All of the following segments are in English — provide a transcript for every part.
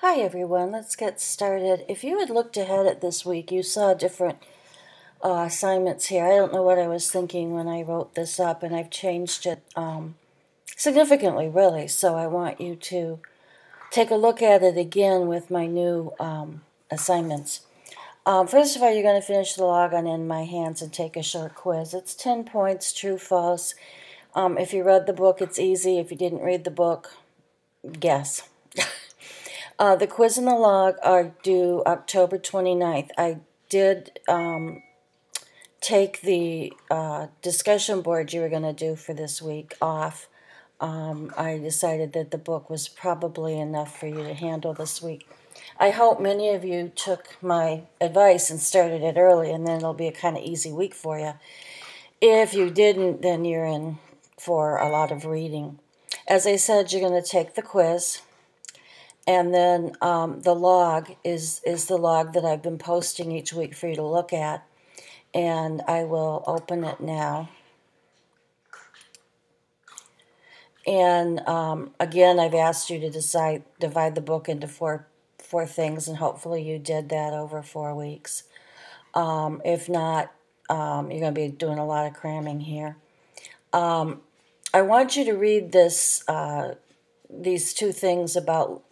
Hi everyone, let's get started. If you had looked ahead at this week, you saw different assignments here. I don't know what I was thinking when I wrote this up, and I've changed it significantly, really. So I want you to take a look at it again with my new assignments. First of all, you're going to finish the log on In My Hands and take a short quiz. It's 10 points, true, false. If you read the book, it's easy. If you didn't read the book, guess. The quiz and the log are due October 29th. I did take the discussion board you were going to do for this week off. I decided that the book was probably enough for you to handle this week. I hope many of you took my advice and started it early, and then it'll be a kind of easy week for you. If you didn't, then you're in for a lot of reading. As I said, you're going to take the quiz. And then the log is the log that I've been posting each week for you to look at. And I will open it now. And again, I've asked you to divide the book into four things, and hopefully you did that over 4 weeks. If not, you're going to be doing a lot of cramming here. I want you to read these two things about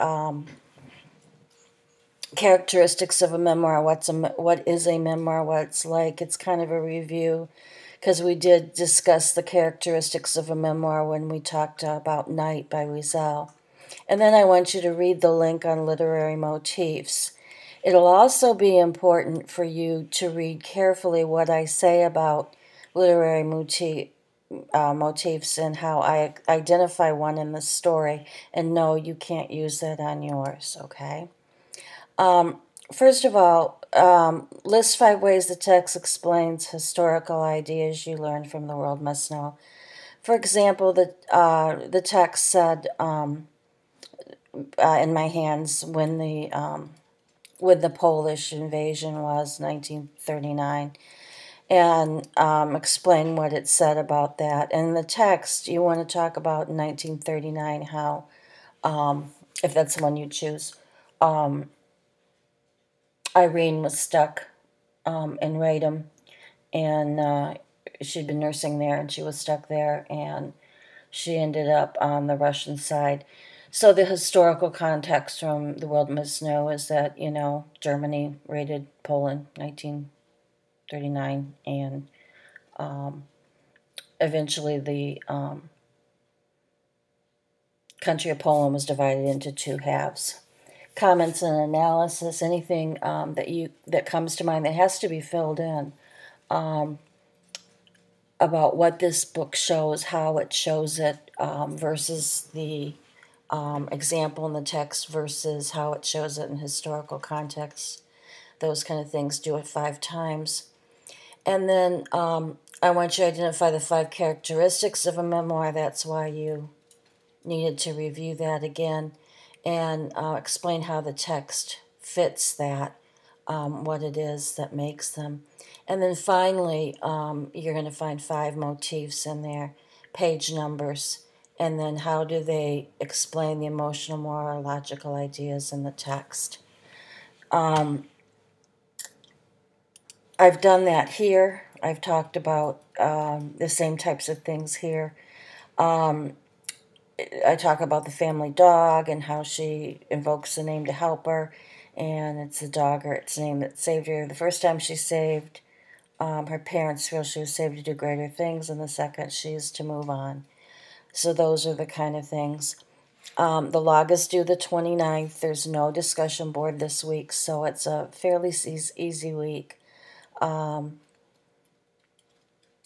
characteristics of a memoir. What is a memoir? What it's like. It's kind of a review, because we did discuss the characteristics of a memoir when we talked about Night by Wiesel. And then I want you to read the link on literary motifs. It'll also be important for you to read carefully what I say about literary motifs and how I identify one in the story. And no, you can't use that on yours, okay? First of all, list 5 ways the text explains historical ideas you learned from The World Must Know. For example, the text said, in my hands, when the Polish invasion was 1939, and explain what it said about that. And in the text, you want to talk about in 1939 how, if that's the one you choose, Irene was stuck in Radom, and she'd been nursing there, and she was stuck there, and she ended up on the Russian side. So the historical context from The World Must Know is that, Germany raided Poland 1939, and eventually the country of Poland was divided into 2 halves. Comments and analysis, anything that comes to mind that has to be filled in about what this book shows, how it shows it, versus the example in the text versus how it shows it in historical context. Those kind of things. Do it 5 times. And then I want you to identify the 5 characteristics of a memoir. That's why you needed to review that again, and explain how the text fits that, what it is that makes them. And then finally, you're going to find 5 motifs in there, page numbers, and then how do they explain the emotional, moral, logical ideas in the text. I've done that here. I've talked about the same types of things here. I talk about the family dog and how she invokes the name to help her, and it's the dog or its name that saved her. The first time she's saved, her parents feel she was saved to do greater things, and the second, she's to move on. So those are the kind of things. The log is due the 29th. There's no discussion board this week, so it's a fairly easy week.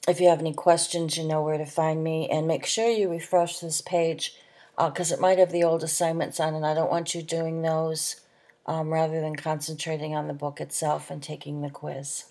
If you have any questions, you know where to find me. And make sure you refresh this page, because it might have the old assignments on, and I don't want you doing those rather than concentrating on the book itself and taking the quiz.